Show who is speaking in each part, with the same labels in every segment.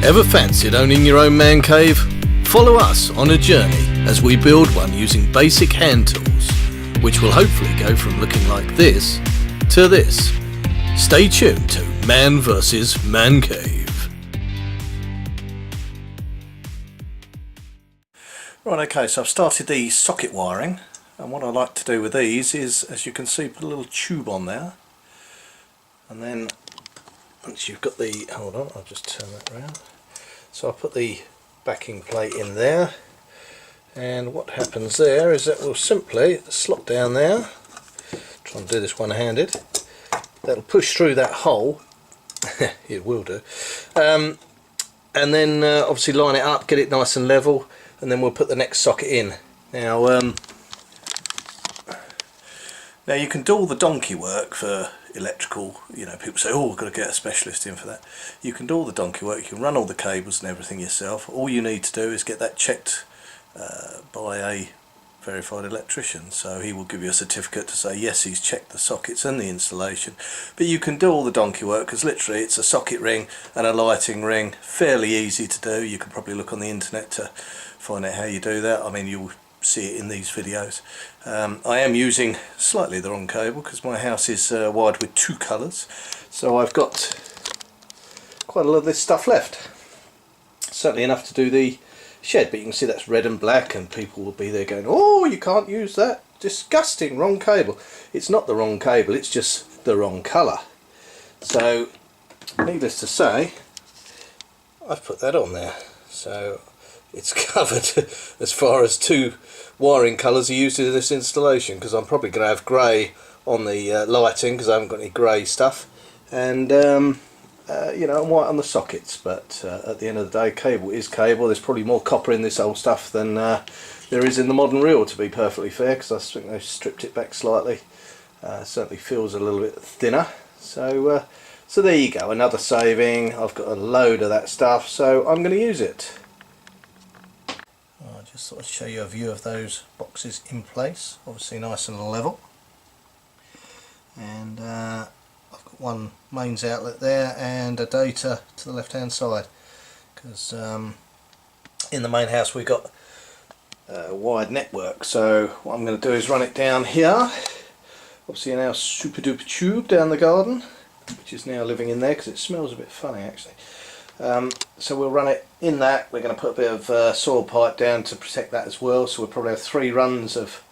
Speaker 1: Ever fancied owning your own man cave? Follow us on a journey as we build one using basic hand tools, which will hopefully go from looking like this to this. Stay tuned to Man vs Man Cave. Right, okay, so I've started the socket wiring, and what I like to do with these is, as you can see, put a little tube on there, and then once you've got the, hold on, I'll just turn that around. So I'll put the backing plate in there, and what happens there is that we'll simply slot down there, try and do this one-handed, that'll push through that hole, it will do, and then obviously line it up, get it nice and level, and then we'll put the next socket in. Now you can do all the donkey work for electrical, you know, people say, oh, we've got to get a specialist in for that. You can do all the donkey work, you can run all the cables and everything yourself. All you need to do is get that checked by a verified electrician, so he will give you a certificate to say yes, he's checked the sockets and the installation. But you can do all the donkey work, because literally it's a socket ring and a lighting ring, fairly easy to do. You can probably look on the internet to find out how you do that. I mean, you'll see it in these videos. I am using slightly the wrong cable because my house is wired with two colours, so I've got quite a lot of this stuff left, certainly enough to do the shed, but you can see that's red and black, and people will be there going, oh, you can't use that, disgusting, wrong cable. It's not the wrong cable, it's just the wrong colour. So needless to say, I've put that on there, so it's covered as far as two wiring colours are used in this installation, because I'm probably going to have grey on the lighting because I haven't got any grey stuff, and you know, white on the sockets. But at the end of the day, cable is cable. There's probably more copper in this old stuff than there is in the modern reel, to be perfectly fair, because I think they've stripped it back slightly. Certainly feels a little bit thinner. So there you go, another saving. I've got a load of that stuff, so I'm going to use it. I'll just sort of show you a view of those boxes in place, obviously nice and level. And I've got one mains outlet there and a data to the left hand side, because in the main house we've got a wired network. So what I'm going to do is run it down here, obviously in our super duper tube down the garden, which is now living in there because it smells a bit funny actually. So we'll run it in that. We're going to put a bit of soil pipe down to protect that as well, so we'll probably have 3 runs of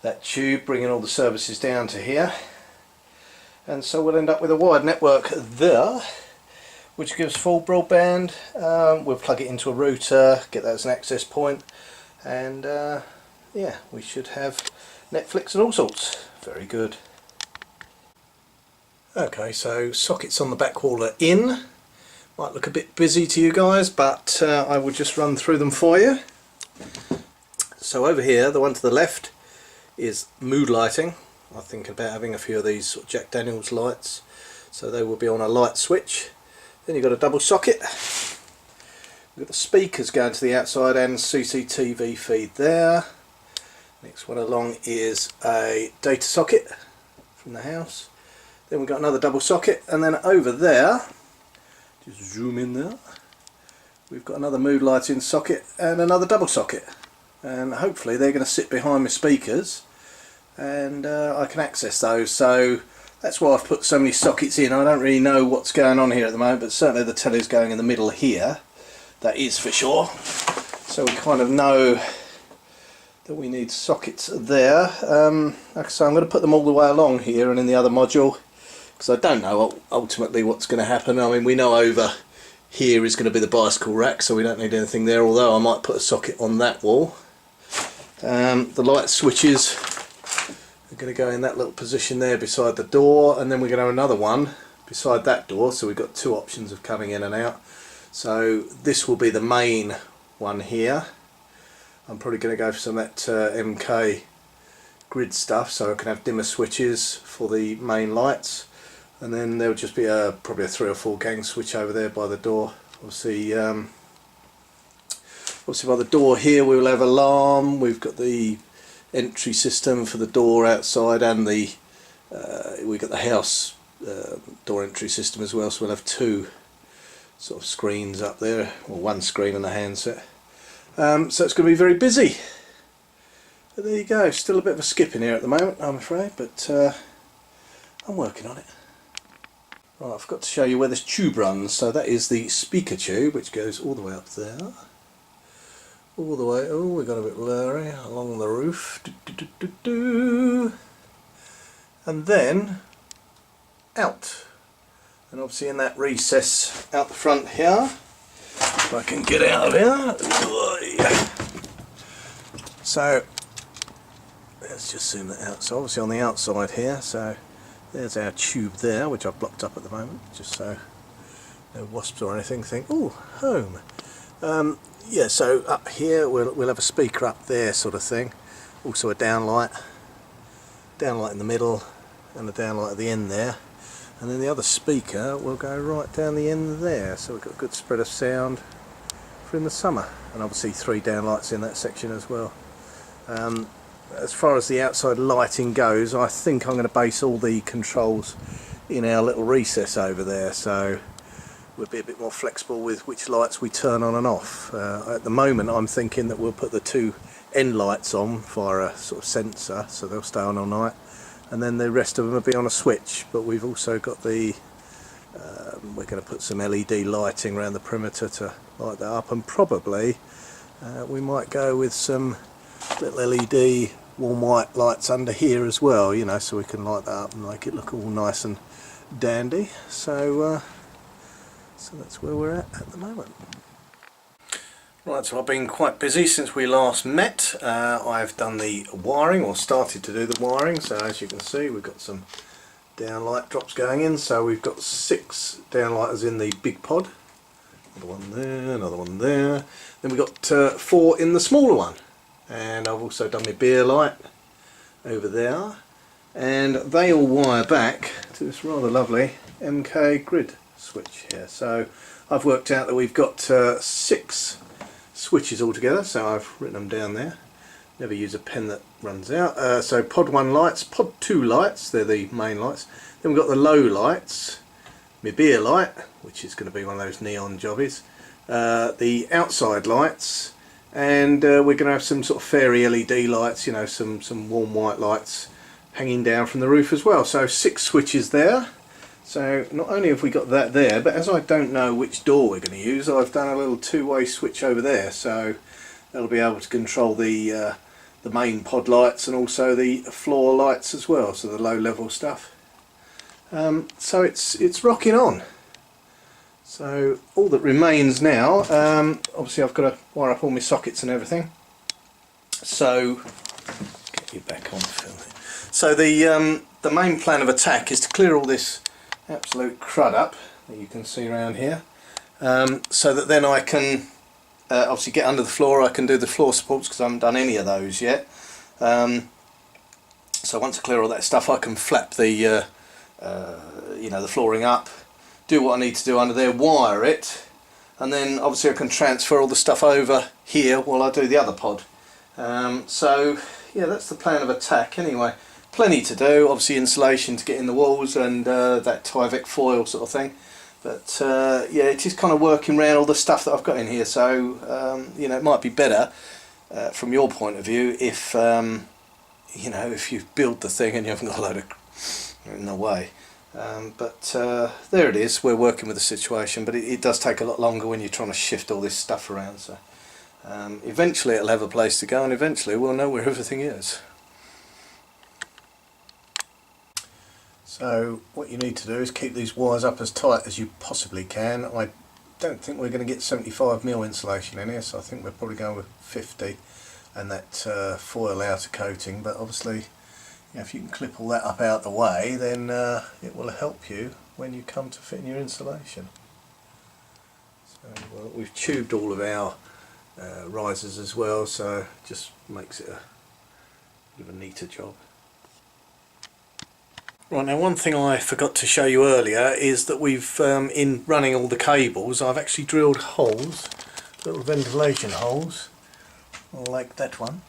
Speaker 1: that tube bringing all the services down to here, and so we'll end up with a wired network there, which gives full broadband. We'll plug it into a router, get that as an access point, and yeah, we should have Netflix and all sorts. Very good. Okay, so sockets on the back wall are in. Might look a bit busy to you guys, but I will just run through them for you. So over here, the one to the left is mood lighting. I'm thinking about having a few of these sort of Jack Daniels lights, so they will be on a light switch. Then you've got a double socket. We've got the speakers going to the outside and CCTV feed there. Next one along is a data socket from the house. Then we've got another double socket, and then over there, just zoom in there, we've got another mood lighting socket and another double socket, and hopefully they're going to sit behind my speakers and I can access those. So that's why I've put so many sockets in. I don't really know what's going on here at the moment, but certainly the telly's going in the middle here, that is for sure. So we kind of know that we need sockets there. Like I say, I'm going to put them all the way along here and in the other module, because I don't know ultimately what's going to happen. I mean, we know over here is going to be the bicycle rack, so we don't need anything there, although I might put a socket on that wall. The light switches are going to go in that little position there beside the door, and then we're going to have another one beside that door, so we've got 2 options of coming in and out. So this will be the main one here. I'm probably going to go for some of that MK grid stuff, so I can have dimmer switches for the main lights. And then there'll just be probably a 3 or 4 gang switch over there by the door. Obviously by the door here we'll have alarm. We've got the entry system for the door outside, and we've got the house door entry system as well, so we'll have two sort of screens up there, or one screen and a handset. So it's going to be very busy. But there you go, still a bit of a skip in here at the moment, I'm afraid, but I'm working on it. Right, I forgot to show you where this tube runs. So that is the speaker tube, which goes all the way up there. All the way, oh, we got a bit blurry, along the roof. And then out. And obviously in that recess out the front here, if I can get out of here. So let's just zoom that out. So obviously on the outside here, so there's our tube there, which I've blocked up at the moment, just so no wasps or anything think, oh, home. Yeah, so up here we'll have a speaker up there, sort of thing. Also a downlight in the middle, and a downlight at the end there. And then the other speaker will go right down the end there, so we've got a good spread of sound for in the summer. And obviously 3 downlights in that section as well. As far as the outside lighting goes, I think I'm going to base all the controls in our little recess over there, so we'll be a bit more flexible with which lights we turn on and off. At the moment I'm thinking that we'll put the 2 end lights on via a sort of sensor, so they'll stay on all night, and then the rest of them will be on a switch. But we've also got the we're going to put some LED lighting around the perimeter to light that up, and probably we might go with some little LED warm white lights under here as well, you know, so we can light that up and make it look all nice and dandy. So so that's where we're at the moment. Right, so I've been quite busy since we last met. I've done the wiring, or started to do the wiring. So as you can see, we've got some downlight drops going in. So we've got 6 downlighters in the big pod. Another one there, another one there. Then we've got 4 in the smaller one. And I've also done my beer light over there. And they all wire back to this rather lovely MK grid switch here. So I've worked out that we've got 6 switches altogether, so I've written them down there. Never use a pen that runs out. So pod 1 lights, pod 2 lights, they're the main lights. Then we've got the low lights, my beer light, which is going to be one of those neon jobbies, the outside lights, and we're going to have some sort of fairy LED lights, you know, some warm white lights hanging down from the roof as well. So 6 switches there. So not only have we got that there, but as I don't know which door we're going to use, I've done a little 2-way switch over there, so that'll be able to control the main pod lights and also the floor lights as well, so the low level stuff. So it's rocking on. So all that remains now, obviously I've got to wire up all my sockets and everything. So get you back on film. So the main plan of attack is to clear all this absolute crud up that you can see around here, so that then I can obviously get under the floor. I can do the floor supports because I haven't done any of those yet. So once I clear all that stuff, I can flap the you know, the flooring up, do what I need to do under there, wire it, and then obviously I can transfer all the stuff over here while I do the other pod. So yeah, that's the plan of attack anyway. Plenty to do, obviously insulation to get in the walls and that Tyvec foil sort of thing. But yeah, it is kind of working around all the stuff that I've got in here. So you know, it might be better from your point of view if you know, if you build the thing and you haven't got a load of in the way. But there it is. We're working with the situation, but it does take a lot longer when you're trying to shift all this stuff around. So eventually it'll have a place to go, and eventually we'll know where everything is. So what you need to do is keep these wires up as tight as you possibly can. I don't think we're going to get 75mm insulation in here, so I think we're probably going with 50 and that foil outer coating. But obviously, you know, if you can clip all that up out the way, then it will help you when you come to fit in your insulation. So well, we've tubed all of our risers as well, so it just makes it a bit of a neater job. Right, now one thing I forgot to show you earlier is that we've, in running all the cables, I've actually drilled holes, little ventilation holes, like that one,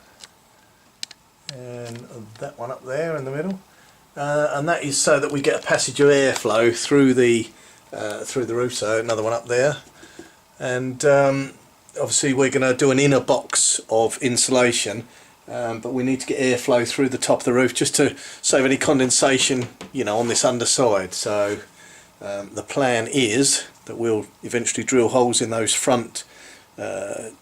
Speaker 1: and that one up there in the middle, and that is so that we get a passage of airflow through the roof. So another one up there, and obviously we're going to do an inner box of insulation, but we need to get airflow through the top of the roof just to save any condensation, you know, on this underside. So the plan is that we'll eventually drill holes in those front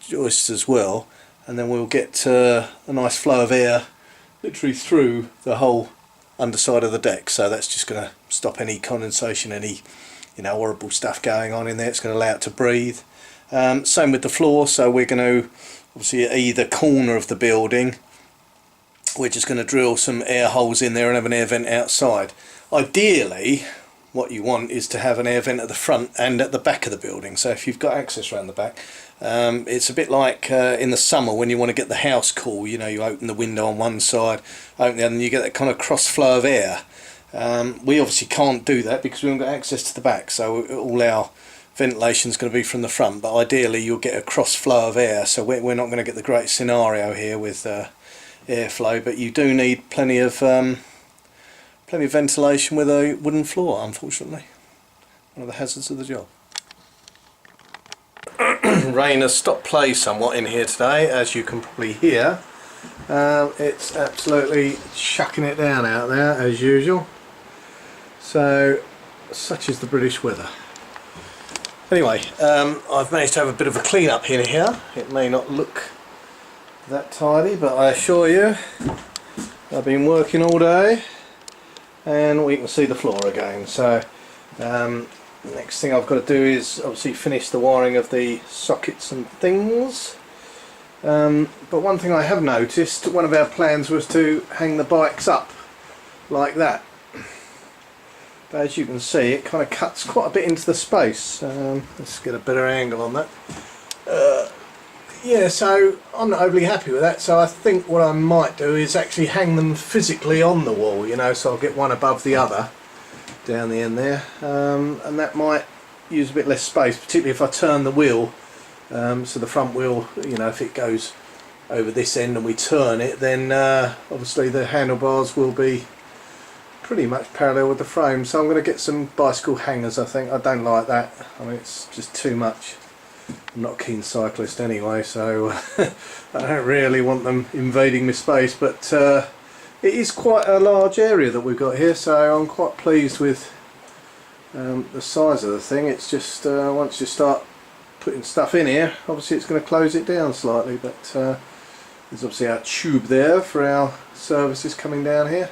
Speaker 1: joists as well, and then we'll get a nice flow of air literally through the whole underside of the deck. So that's just going to stop any condensation, any, you know, horrible stuff going on in there. It's going to allow it to breathe. Same with the floor. So we're going to, obviously at either corner of the building, we're just going to drill some air holes in there and have an air vent outside. Ideally, what you want is to have an air vent at the front and at the back of the building. So if you've got access around the back, it's a bit like in the summer when you want to get the house cool. You know, you open the window on one side, open the other, and you get that kind of cross flow of air. We obviously can't do that because we haven't got access to the back, so all our ventilation is going to be from the front, but ideally you'll get a cross flow of air, so we're not going to get the great scenario here with airflow, but you do need plenty of ventilation with a wooden floor, unfortunately. One of the hazards of the job. Rain has stopped play somewhat in here today, as you can probably hear. It's absolutely chucking it down out there as usual. So such is the British weather. Anyway, I've managed to have a bit of a clean up in here. It may not look that tidy, but I assure you I've been working all day, and we can see the floor again. So next thing I've got to do is obviously finish the wiring of the sockets and things. But one thing I have noticed, one of our plans was to hang the bikes up like that. But as you can see, it kind of cuts quite a bit into the space. Let's get a better angle on that. Yeah, so I'm not overly happy with that, so I think what I might do is actually hang them physically on the wall, you know, so I'll get one above the other down the end there, and that might use a bit less space, particularly if I turn the wheel, so the front wheel, you know, if it goes over this end and we turn it, then obviously the handlebars will be pretty much parallel with the frame. So I'm going to get some bicycle hangers. I think I don't like that. I mean, it's just too much. I'm not a keen cyclist anyway, so I don't really want them invading my space, but it is quite a large area that we've got here, so I'm quite pleased with the size of the thing. It's just once you start putting stuff in here, obviously it's going to close it down slightly, but there's obviously our tube there for our services coming down here.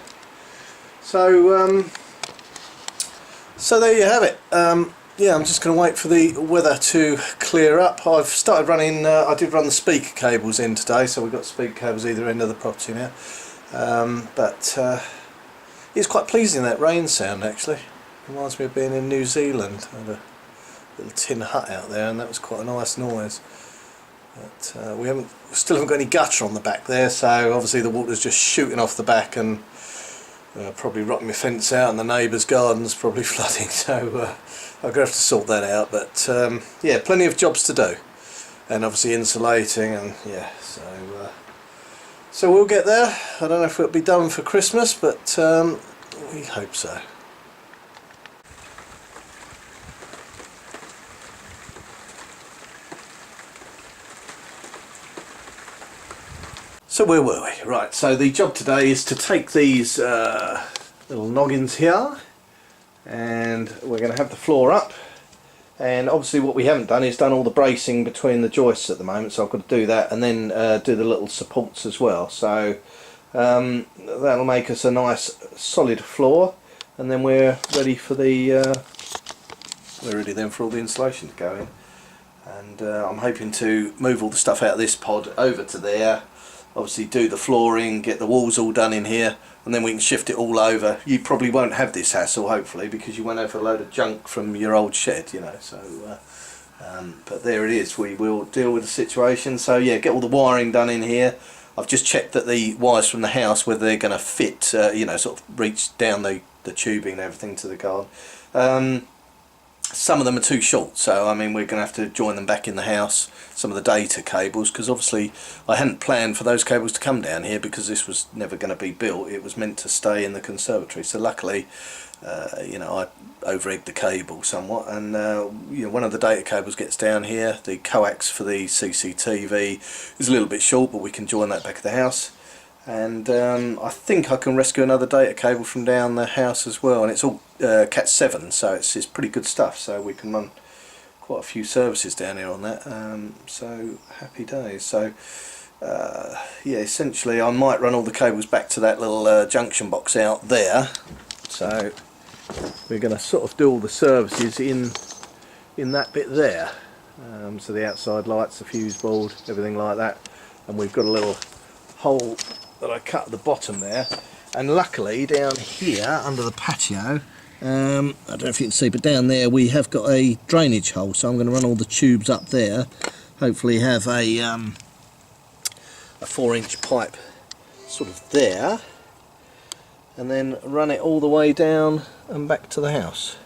Speaker 1: So so there you have it. Yeah, I'm just going to wait for the weather to clear up. I've started running, I did run the speaker cables in today, so we've got speaker cables either end of the property now. But it's quite pleasing, that rain sound actually. Reminds me of being in New Zealand. I had a little tin hut out there, and that was quite a nice noise. But we still haven't got any gutter on the back there, so obviously the water's just shooting off the back and probably rotting my fence out, and the neighbour's garden's probably flooding, so I'm going to have to sort that out. But yeah, plenty of jobs to do, and obviously insulating, and yeah, so we'll get there. I don't know if it'll be done for Christmas, but we hope so. So where were we? Right, so the job today is to take these little noggins here, and we're going to have the floor up, and obviously what we haven't done is done all the bracing between the joists at the moment, so I've got to do that, and then do the little supports as well. So that'll make us a nice solid floor, and then we're ready for the we're ready then for all the insulation to go in. And I'm hoping to move all the stuff out of this pod over to there, obviously do the flooring, get the walls all done in here, and then we can shift it all over. You probably won't have this hassle, hopefully, because you won't have a load of junk from your old shed, you know. So but there it is, we will deal with the situation. So yeah, get all the wiring done in here. I've just checked that the wires from the house, whether they're going to fit, you know, sort of reach down the tubing and everything to the garden. some of them are too short, so I mean we're going to have to join them back in the house, some of the data cables, because obviously I hadn't planned for those cables to come down here because this was never going to be built. It was meant to stay in the conservatory, so luckily you know, I over-egged the cable somewhat, and you know, one of the data cables gets down here. The coax for the CCTV is a little bit short, but we can join that back at the house. And I think I can rescue another data cable from down the house as well, and it's all Cat 7, so it's pretty good stuff, so we can run quite a few services down here on that. So happy days. So yeah, essentially I might run all the cables back to that little junction box out there. So we're going to sort of do all the services in that bit there. So the outside lights, the fuse board, everything like that, and we've got a little hole that I cut at the bottom there, and luckily down here under the patio, I don't know if you can see, but down there we have got a drainage hole, so I'm going to run all the tubes up there, hopefully have a 4-inch pipe sort of there, and then run it all the way down and back to the house.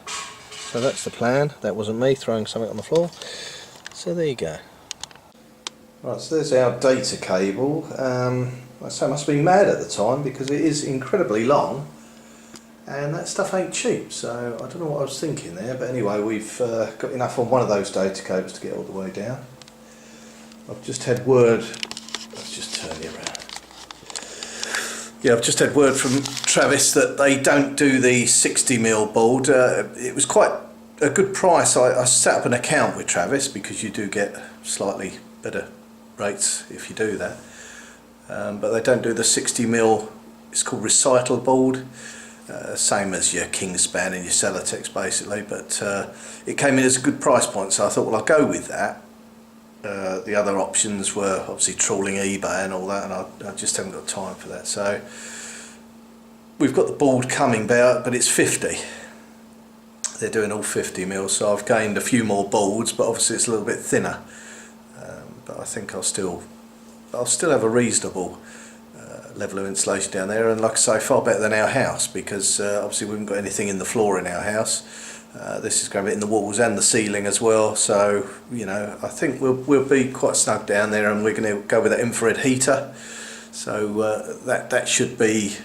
Speaker 1: So that's the plan. That wasn't me throwing something on the floor, so there you go. Right, so there's our data cable. So I must have been mad at the time because it is incredibly long and that stuff ain't cheap, so I don't know what I was thinking there, but anyway, we've got enough on one of those data cables to get all the way down. I've just had word, let's just turn you around. Yeah, I've just had word from Travis that they don't do the 60mm board. It was quite a good price. I set up an account with Travis because you do get slightly better rates if you do that, but they don't do the 60mm. It's called recital board, same as your Kingspan and your Celotex basically, but it came in as a good price point, so I thought, well, I'll go with that. The other options were obviously trawling eBay and all that, and I just haven't got time for that. So we've got the board coming, but it's 50. They're doing all 50mm, so I've gained a few more boards, but obviously it's a little bit thinner. But I think I'll still have a reasonable level of insulation down there, and like I say, far better than our house, because obviously we haven't got anything in the floor in our house. This is going to be in the walls and the ceiling as well, so you know, I think we'll be quite snug down there, and we're going to go with that infrared heater. So that should be.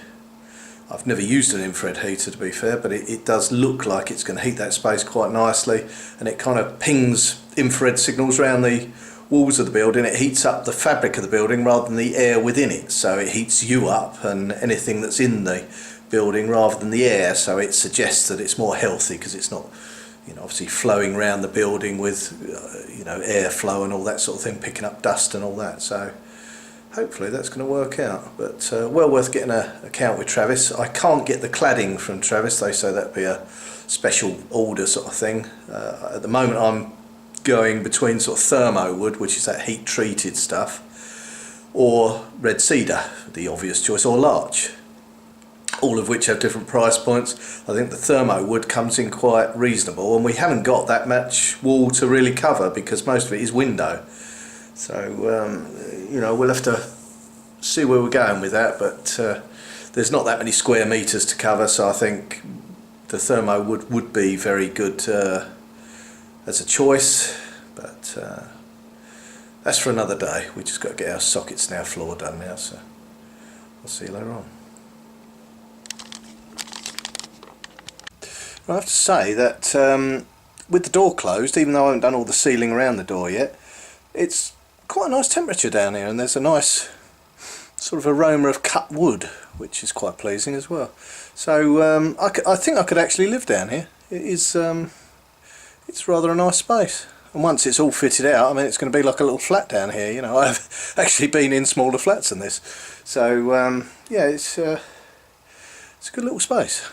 Speaker 1: I've never used an infrared heater to be fair, but it does look like it's going to heat that space quite nicely, and it kind of pings infrared signals around the walls of the building. It heats up the fabric of the building rather than the air within it, so it heats you up and anything that's in the building rather than the air, so it suggests that it's more healthy because it's not, you know, obviously flowing around the building with you know, airflow and all that sort of thing, picking up dust and all that. So hopefully that's going to work out, but well worth getting an account with Travis. I can't get the cladding from Travis, they say that'd be a special order sort of thing. At the moment I'm going between sort of thermo wood, which is that heat treated stuff, or red cedar, the obvious choice, or larch, all of which have different price points. I think the thermo wood comes in quite reasonable, and we haven't got that much wall to really cover because most of it is window, so you know, we'll have to see where we're going with that, but there's not that many square meters to cover, so I think the thermo wood would be very good as a choice, but that's for another day. We just got to get our sockets and our floor done now, so I'll see you later on. I have to say that with the door closed, even though I haven't done all the sealing around the door yet, it's quite a nice temperature down here, and there's a nice sort of aroma of cut wood, which is quite pleasing as well. So I think I could actually live down here. It is it's rather a nice space, and once it's all fitted out, I mean, it's going to be like a little flat down here. You know, I've actually been in smaller flats than this, so yeah, it's a good little space.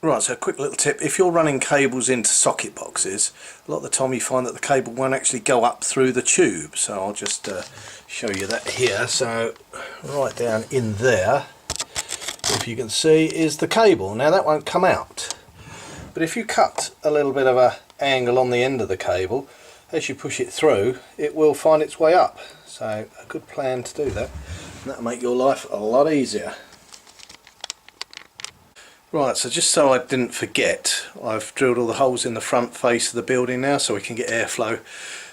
Speaker 1: Right, so a quick little tip: if you're running cables into socket boxes, a lot of the time you find that the cable won't actually go up through the tube. So I'll just show you that here. So right down in there, if you can see, is the cable. Now that won't come out, but if you cut a little bit of an angle on the end of the cable, as you push it through, it will find its way up. So a good plan to do that, and that'll make your life a lot easier. Right, so just so I didn't forget, I've drilled all the holes in the front face of the building now so we can get airflow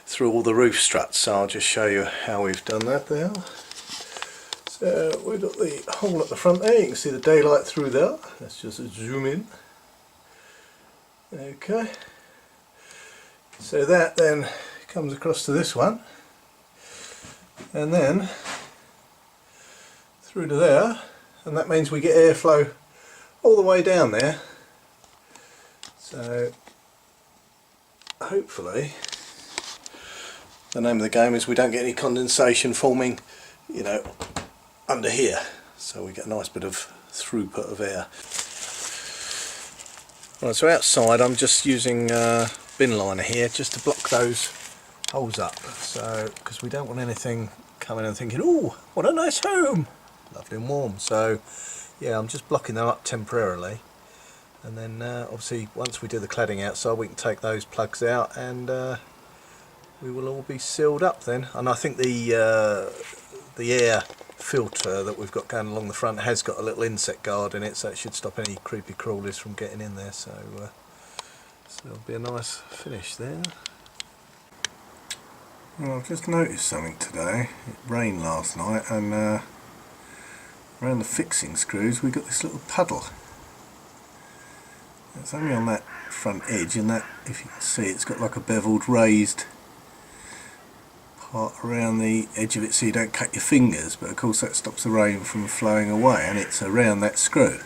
Speaker 1: through all the roof struts. So I'll just show you how we've done that there. So we've got the hole at the front there, you can see the daylight through there. Let's just zoom in. Okay, so that then comes across to this one, and then through to there, and that means we get airflow all the way down there. So hopefully the name of the game is we don't get any condensation forming, you know, under here, so we get a nice bit of throughput of air. Right, so outside I'm just using bin liner here just to block those holes up, so because we don't want anything coming and thinking, oh, what a nice home, lovely and warm. So yeah, I'm just blocking them up temporarily, and then obviously once we do the cladding outside we can take those plugs out and we will all be sealed up then. And I think the air filter that we've got going along the front has got a little insect guard in it, so it should stop any creepy crawlies from getting in there, so it'll be a nice finish there. Well, I've just noticed something today. It rained last night, and around the fixing screws we got this little puddle. It's only on that front edge, and that, if you can see, it's got like a beveled raised part around the edge of it so you don't cut your fingers, but of course that stops the rain from flowing away, and it's around that screw.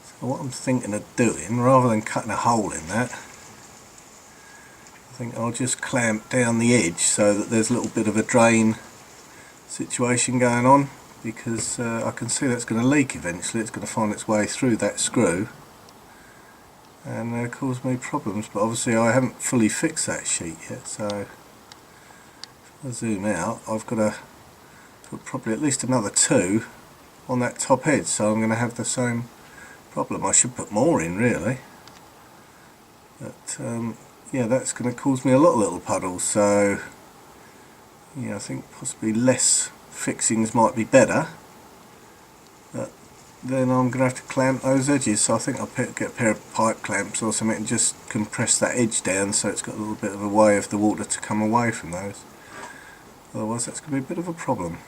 Speaker 1: So what I'm thinking of doing, rather than cutting a hole in that, I think I'll just clamp down the edge so that there's a little bit of a drain situation going on, because I can see that's going to leak eventually. It's going to find its way through that screw and cause me problems, but obviously I haven't fully fixed that sheet yet, so if I zoom out I've got to put probably at least another 2 on that top edge, so I'm going to have the same problem. I should put more in really, but yeah, that's going to cause me a lot of little puddles, so yeah, I think possibly less fixings might be better, but then I'm going to have to clamp those edges, so I think I'll get a pair of pipe clamps or something and just compress that edge down so it's got a little bit of a way of the water to come away from those. Otherwise that's going to be a bit of a problem.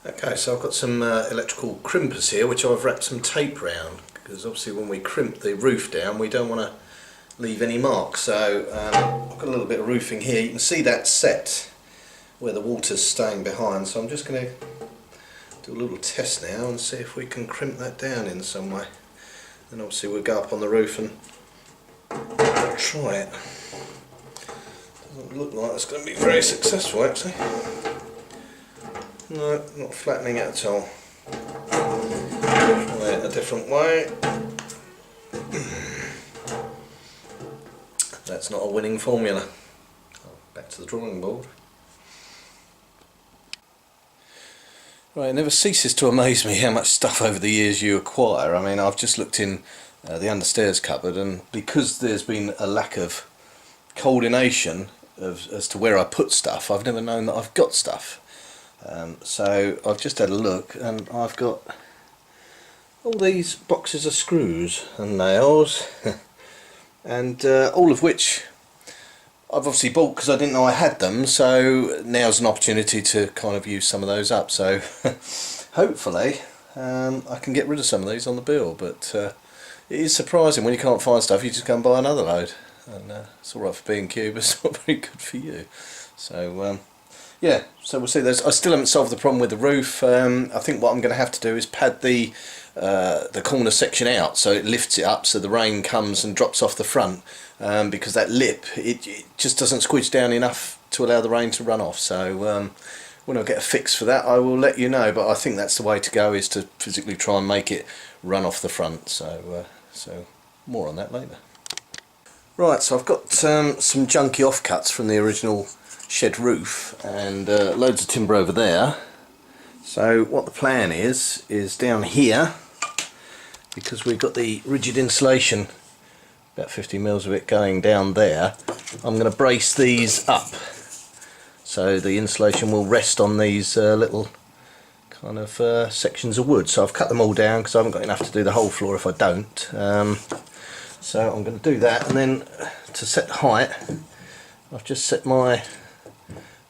Speaker 1: Okay, so I've got some electrical crimpers here which I've wrapped some tape round, because obviously when we crimp the roof down we don't want to leave any marks. So I've got a little bit of roofing here. You can see that set where the water's staying behind, so I'm just going to do a little test now and see if we can crimp that down in some way. Then obviously we'll go up on the roof and try it. Doesn't look like it's going to be very successful actually. No, not flattening it at all. Try it a different way. That's not a winning formula. Back to the drawing board. Right, it never ceases to amaze me how much stuff over the years you acquire. I mean, I've just looked in the understairs cupboard, and because there's been a lack of coordination as to where I put stuff, I've never known that I've got stuff. So I've just had a look, and I've got all these boxes of screws and nails and all of which I've obviously bought because I didn't know I had them, so now's an opportunity to kind of use some of those up. So hopefully I can get rid of some of these on the bill, but it is surprising when you can't find stuff, you just go and buy another load, and it's alright for B&Q, but it's not very good for you. So yeah, so we'll see. I still haven't solved the problem with the roof. I think what I'm going to have to do is pad the corner section out so it lifts it up so the rain comes and drops off the front, because that lip, it just doesn't squidge down enough to allow the rain to run off. So when I get a fix for that I will let you know, but I think that's the way to go, is to physically try and make it run off the front. So more on that later. Right, so I've got some junky offcuts from the original shed roof and loads of timber over there. So what the plan is down here, because we've got the rigid insulation, about 50 mils of it going down there, I'm going to brace these up so the insulation will rest on these little kind of sections of wood. So I've cut them all down because I haven't got enough to do the whole floor if I don't. So I'm going to do that, and then to set the height I've just set my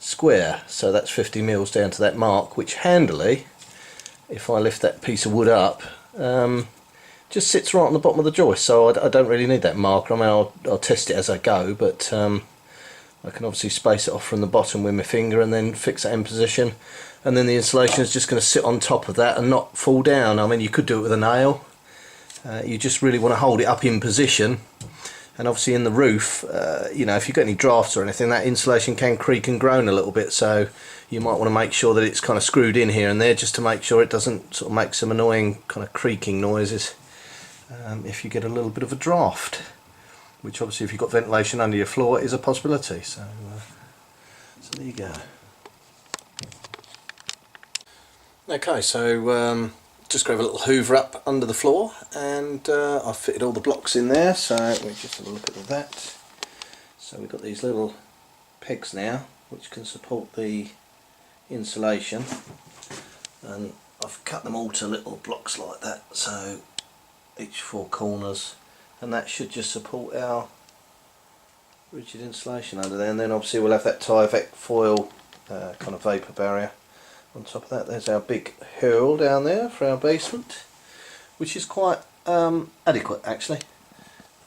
Speaker 1: square, so that's 50 mils down to that mark, which handily, if I lift that piece of wood up, just sits right on the bottom of the joist, so I don't really need that marker. I mean, I'll test it as I go, but I can obviously space it off from the bottom with my finger and then fix that in position, and then the insulation is just going to sit on top of that and not fall down. I mean, you could do it with a nail. You just really want to hold it up in position, and obviously in the roof, you know, if you've got any drafts or anything, that insulation can creak and groan a little bit, so you might want to make sure that it's kind of screwed in here and there just to make sure it doesn't sort of make some annoying kind of creaking noises if you get a little bit of a draft, which obviously if you've got ventilation under your floor is a possibility. So there you go. Okay, so just grab a little hoover up under the floor, and I've fitted all the blocks in there, so we just have a look at that. So we've got these little pegs now which can support the insulation, and I've cut them all to little blocks like that, so each 4 corners, and that should just support our rigid insulation under there. And then obviously we'll have that Tyvec foil kind of vapour barrier on top of that. There's our big hurl down there for our basement, which is quite adequate actually.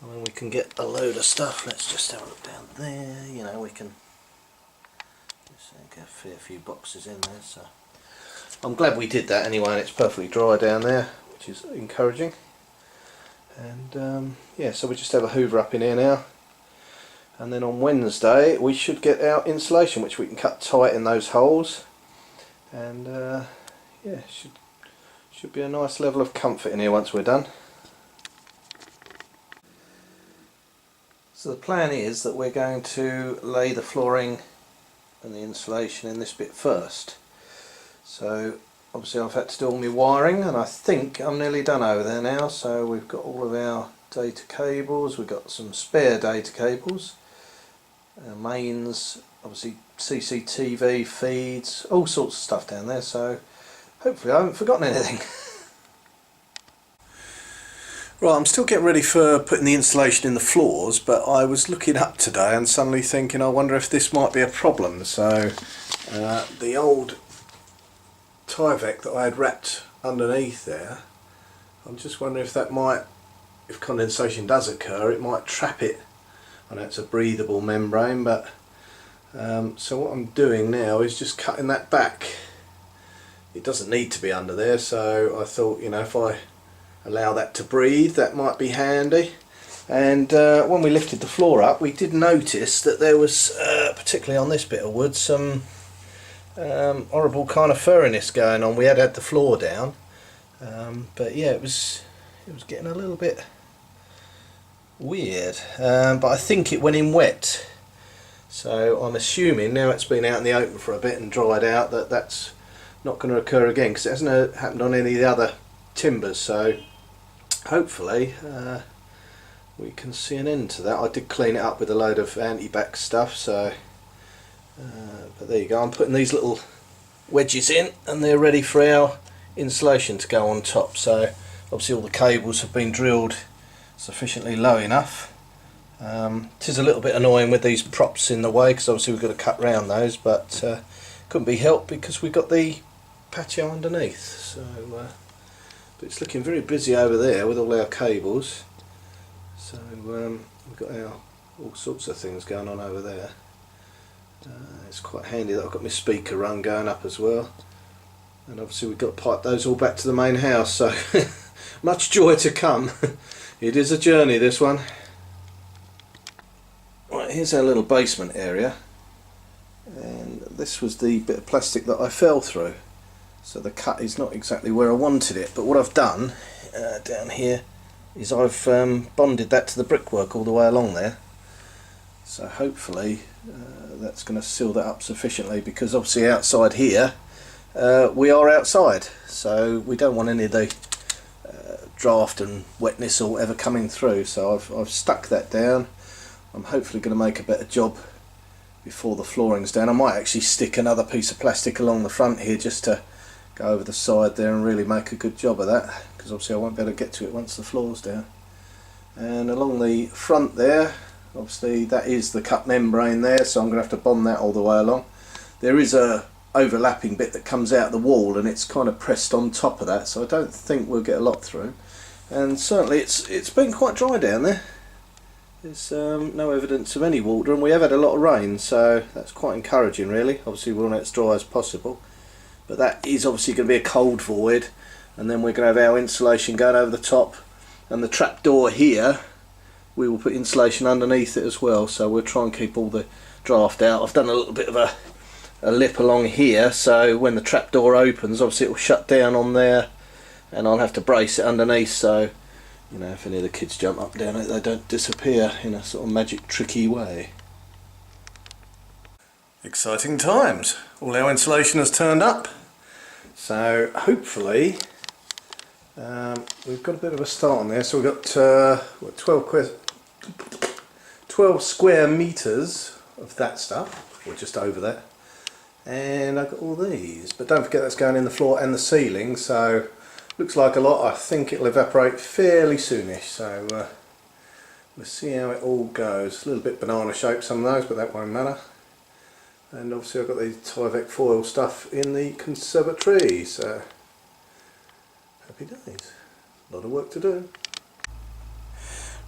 Speaker 1: I mean, we can get a load of stuff. Let's just have a look down there. You know, we can just get a fair few boxes in there, so I'm glad we did that anyway, and it's perfectly dry down there, which is encouraging. And yeah, so we just have a hoover up in here now, and then on Wednesday we should get our insulation, which we can cut tight in those holes. And yeah, should be a nice level of comfort in here once we're done. So the plan is that we're going to lay the flooring and the insulation in this bit first. So obviously I've had to do all my wiring, and I think I'm nearly done over there now. So we've got all of our data cables, we've got some spare data cables, our mains, obviously CCTV feeds, all sorts of stuff down there, so hopefully I haven't forgotten anything. Right, I'm still getting ready for putting the insulation in the floors, but I was looking up today and suddenly thinking, I wonder if this might be a problem. So the old Tyvec that I had wrapped underneath there, I'm just wondering if that might, if condensation does occur, it might trap it. I know it's a breathable membrane, but so what I'm doing now is just cutting that back. It doesn't need to be under there, so I thought, you know, if I allow that to breathe, that might be handy. And when we lifted the floor up, we did notice that there was, particularly on this bit of wood, some horrible kind of furriness going on. We had the floor down, but yeah, it was getting a little bit weird, but I think it went in wet. So I'm assuming now it's been out in the open for a bit and dried out that that's not going to occur again, because it hasn't happened on any of the other timbers. So hopefully we can see an end to that. I did clean it up with a load of anti-bac stuff, so but there you go. I'm putting these little wedges in, and they're ready for our insulation to go on top. So obviously all the cables have been drilled sufficiently low enough. It is a little bit annoying with these props in the way, because obviously we've got to cut round those, but couldn't be helped because we've got the patio underneath. So but it's looking very busy over there with all our cables. So we've got our all sorts of things going on over there. It's quite handy that I've got my speaker run going up as well, and obviously we've got to pipe those all back to the main house, so much joy to come. It is a journey, this one. Right, here's our little basement area, and this was the bit of plastic that I fell through, so the cut is not exactly where I wanted it. But what I've done down here is I've bonded that to the brickwork all the way along there, so hopefully that's going to seal that up sufficiently, because obviously outside here we are outside, so we don't want any of the draft and wetness or whatever coming through. So I've stuck that down. I'm hopefully going to make a better job before the flooring's down. I might actually stick another piece of plastic along the front here just to go over the side there and really make a good job of that, because obviously I won't be able to get to it once the floor's down. And along the front there, obviously that is the cut membrane there, so I'm going to have to bond that all the way along. There is a overlapping bit that comes out of the wall and it's kind of pressed on top of that, so I don't think we'll get a lot through. And certainly it's been quite dry down there. There's no evidence of any water, and we have had a lot of rain, so that's quite encouraging really. Obviously we want it as dry as possible, but that is obviously going to be a cold void, and then we're going to have our insulation going over the top, and the trap door here we will put insulation underneath it as well, so we'll try and keep all the draft out. I've done a little bit of a lip along here, so when the trap door opens obviously it will shut down on there, and I'll have to brace it underneath, so you know, if any of the kids jump up down it, they don't disappear in a sort of magic tricky way. Exciting times. All our insulation has turned up, so hopefully we've got a bit of a start on there. So we've got what, 12 square meters of that stuff, or just over that, and I've got all these, but don't forget that's going in the floor and the ceiling, so looks like a lot. I think it'll evaporate fairly soonish, so we'll see how it all goes. A little bit banana shaped, some of those, but that won't matter. And obviously I've got the Tyvec foil stuff in the conservatory, so happy days. A lot of work to do.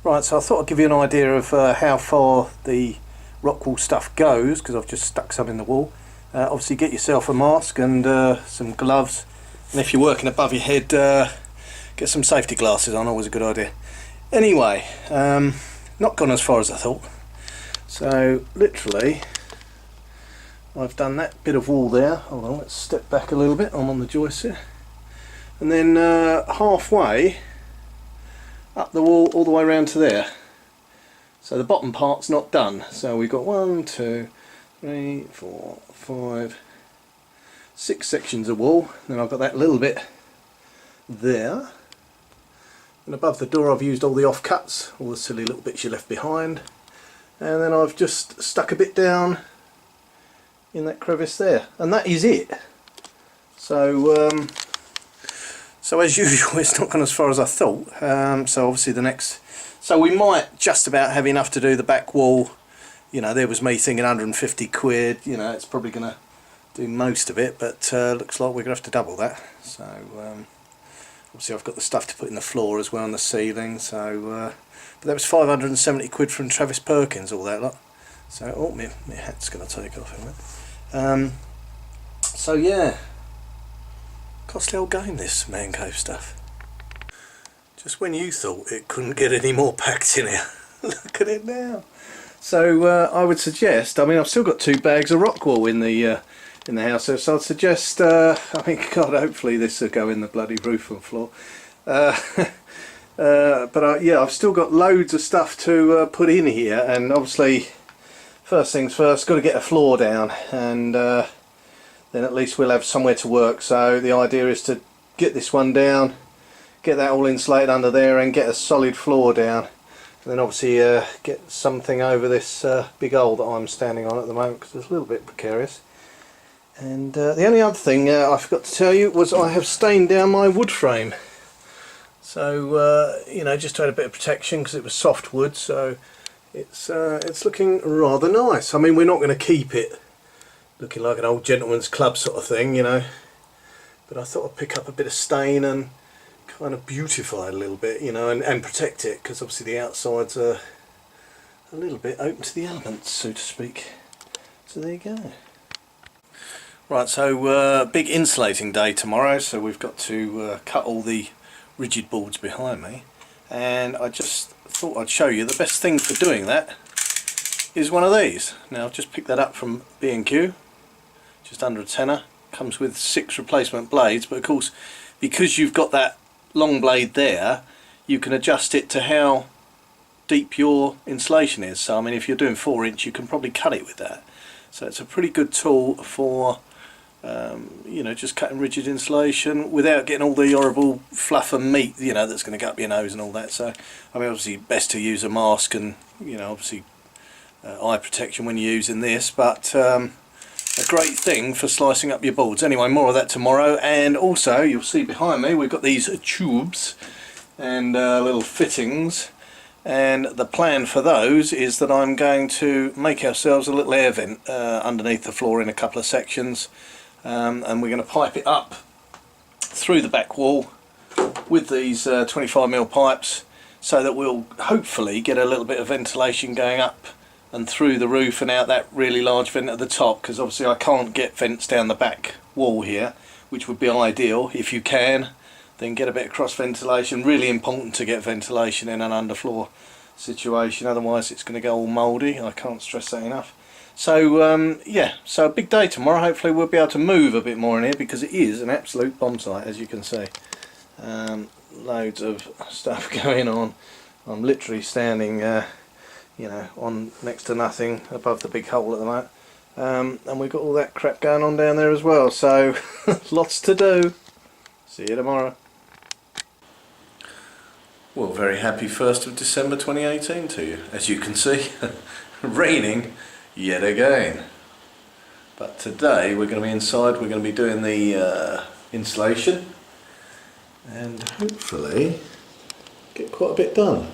Speaker 1: Right, so I thought I'd give you an idea of how far the Rockwall stuff goes, because I've just stuck some in the wall. Obviously get yourself a mask and some gloves, and if you're working above your head, get some safety glasses on, always a good idea. Anyway, not gone as far as I thought. So literally I've done that bit of wall there. Hold on, let's step back a little bit, I'm on the joist here. And then halfway up the wall all the way around to there. So the bottom part's not done. So we've got 1, 2, 3, 4, 5, 6 sections of wall. Then I've got that little bit there. And above the door I've used all the offcuts, all the silly little bits you left behind. And then I've just stuck a bit down in that crevice there. And that is it. So so as usual, it's not gone as far as I thought. So obviously the next, so we might just about have enough to do the back wall. You know, there was me thinking 150 quid. You know, it's probably going to do most of it, but looks like we're going to have to double that. So obviously I've got the stuff to put in the floor as well, on the ceiling. So but that was 570 quid from Travis Perkins, all that lot. So oh, my hat's going to take off in a minute. So yeah. Costly old game, this man cave stuff. Just when you thought it couldn't get any more packed in here, look at it now. So I would suggest, I mean I've still got 2 bags of Rockwall in the house, so I'd suggest, I mean God, hopefully this will go in the bloody roof and floor. But yeah, I've still got loads of stuff to put in here, and obviously first things first, got to get a floor down, and then at least we'll have somewhere to work. So the idea is to get this one down, get that all insulated under there, and get a solid floor down, and then obviously get something over this big hole that I'm standing on at the moment, because it's a little bit precarious. And the only other thing I forgot to tell you was I have stained down my wood frame, so you know, just to add a bit of protection, because it was soft wood, so it's looking rather nice. I mean, we're not going to keep it looking like an old gentleman's club sort of thing, you know, but I thought I'd pick up a bit of stain and kind of beautify it a little bit, you know, and protect it, because obviously the outsides are a little bit open to the elements, so to speak. So there you go. Right, so big insulating day tomorrow, so we've got to cut all the rigid boards behind me, and I just thought I'd show you the best thing for doing that is one of these. Now I've just picked that up from B&Q, just under a tenner. Comes with 6 replacement blades, but of course because you've got that long blade there, you can adjust it to how deep your insulation is. So I mean, if you're doing 4-inch, you can probably cut it with that. So it's a pretty good tool for you know, just cutting rigid insulation without getting all the horrible fluff and meat, you know, that's going to go up your nose and all that. So I mean, obviously best to use a mask and, you know, obviously eye protection when you're using this, but a great thing for slicing up your boards. Anyway, more of that tomorrow. And also you'll see behind me we've got these tubes and little fittings, and the plan for those is that I'm going to make ourselves a little air vent underneath the floor in a couple of sections, and we're going to pipe it up through the back wall with these 25mm pipes, so that we'll hopefully get a little bit of ventilation going up and through the roof and out that really large vent at the top, because obviously I can't get vents down the back wall here, which would be ideal. If you can, then get a bit of cross ventilation. Really important to get ventilation in an underfloor situation, otherwise it's going to go all mouldy. I can't stress that enough. So yeah, so a big day tomorrow. Hopefully we'll be able to move a bit more in here, because it is an absolute bomb site, as you can see. Loads of stuff going on. I'm literally standing you know, on next to nothing above the big hole at the moment, and we've got all that crap going on down there as well, so lots to do. See you tomorrow. Well, very happy 1st of December 2018 to you. As you can see, raining yet again, but today we're going to be inside. We're going to be doing the installation and hopefully get quite a bit done.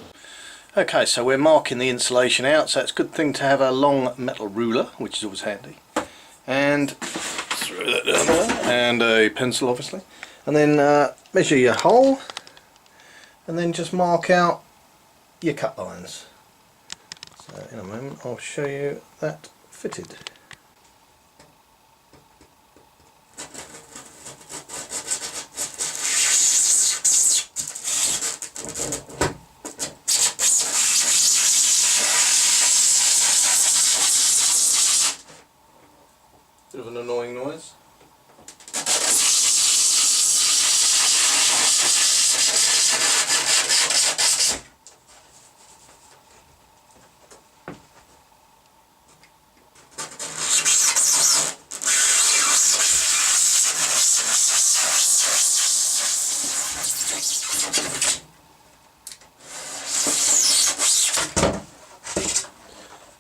Speaker 1: Okay, so we're marking the insulation out, so it's a good thing to have a long metal ruler, which is always handy, and throw that down there, and a pencil obviously, and then measure your hole, and then just mark out your cut lines. So in a moment I'll show you that fitted. Bit of an annoying noise.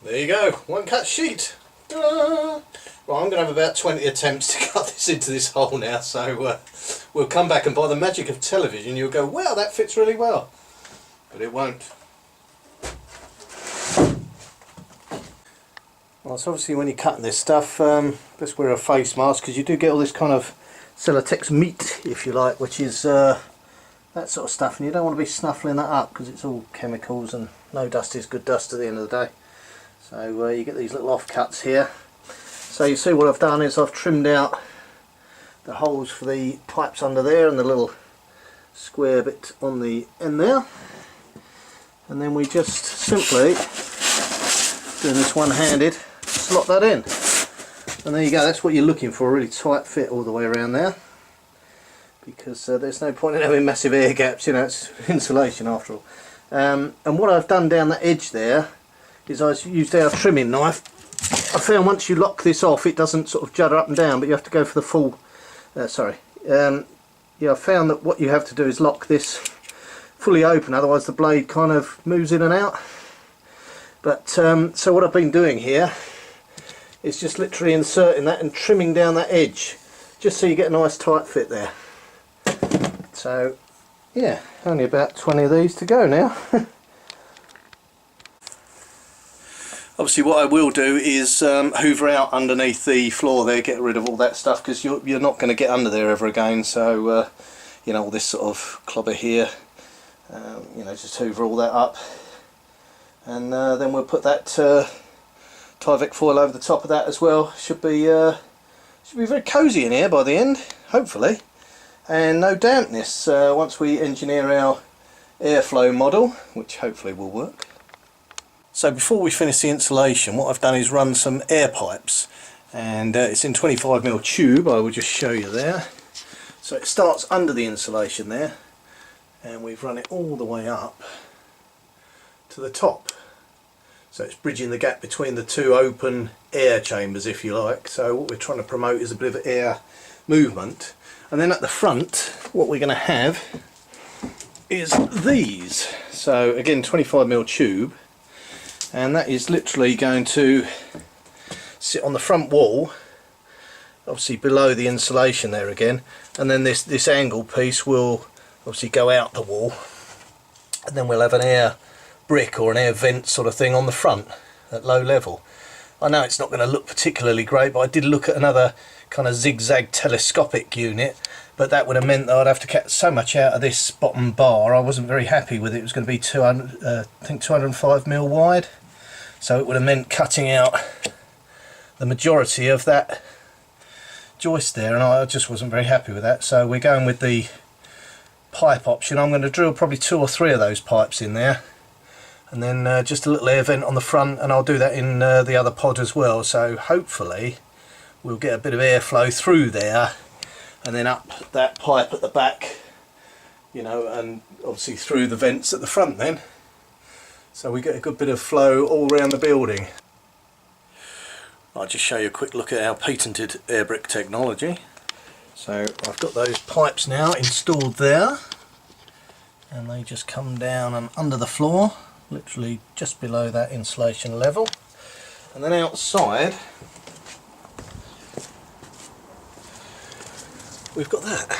Speaker 1: There you go, one cut sheet. Right, I'm going to have about 20 attempts to cut this into this hole now, so we'll come back, and by the magic of television you'll go, wow, that fits really well. But it won't. Well, so obviously when you're cutting this stuff, let's wear a face mask, because you do get all this kind of Celotex meat, if you like, which is that sort of stuff, and you don't want to be snuffling that up, because it's all chemicals, and no dust is good dust at the end of the day. So you get these little offcuts here. So you see what I've done is I've trimmed out the holes for the pipes under there and the little square bit on the end there, and then we just simply, doing this one-handed, slot that in, and there you go. That's what you're looking for, a really tight fit all the way around there, because there's no point in having massive air gaps, you know, it's insulation after all. And what I've done down the edge there is I used our trimming knife. I found once you lock this off it doesn't sort of judder up and down, but you have to go for the full, yeah, I found that what you have to do is lock this fully open, otherwise the blade kind of moves in and out. But so what I've been doing here is just literally inserting that and trimming down that edge, just so you get a nice tight fit there. So yeah, only about 20 of these to go now. Obviously what I will do is hoover out underneath the floor there, get rid of all that stuff, because you're not going to get under there ever again. So you know, all this sort of clobber here, you know, just hoover all that up, and then we'll put that Tyvec foil over the top of that as well. Should be very cosy in here by the end, hopefully, and no dampness once we engineer our airflow model, which hopefully will work. So before we finish the insulation, what I've done is run some air pipes, and it's in 25mm tube. I will just show you there. So it starts under the insulation there, and we've run it all the way up to the top. So it's bridging the gap between the two open air chambers, if you like. So what we're trying to promote is a bit of air movement. And then at the front, what we're going to have is these. So again, 25mm tube. And that is literally going to sit on the front wall obviously below the insulation there again, and then this angle piece will obviously go out the wall, and then we'll have an air brick or an air vent sort of thing on the front at low level. I know it's not going to look particularly great, but I did look at another kind of zigzag telescopic unit, but that would have meant that I'd have to cut so much out of this bottom bar. I wasn't very happy with it. It was going to be 205mm wide, so it would have meant cutting out the majority of that joist there, and I just wasn't very happy with that. So we're going with the pipe option. I'm going to drill probably 2 or 3 of those pipes in there, and then just a little air vent on the front, and I'll do that in the other pod as well, so hopefully we'll get a bit of airflow through there and then up that pipe at the back, you know, and obviously through the vents at the front then, so we get a good bit of flow all around the building. I'll just show you a quick look at our patented air brick technology. So I've got those pipes now installed there, and they just come down and under the floor, literally just below that insulation level. And then outside we've got that,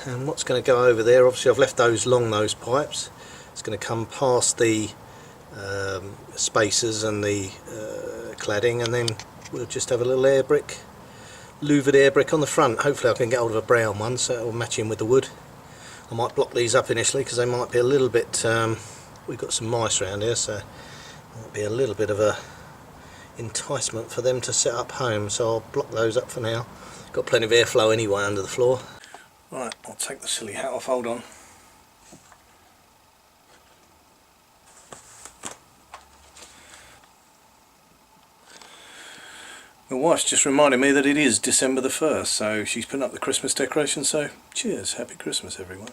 Speaker 1: and what's going to go over there, obviously I've left those long, those pipes. It's going to come past the spacers and the cladding, and then we'll just have a little air brick, louvered air brick on the front. Hopefully I can get hold of a brown one so it will match in with the wood. I might block these up initially because they might be a little bit, we've got some mice around here, so it might be a little bit of a enticement for them to set up home, so I'll block those up for now. Got plenty of airflow anyway under the floor. Right, I'll take the silly hat off, hold on. My wife's just reminded me that it is December the 1st, so she's putting up the Christmas decorations, so cheers, happy Christmas everyone.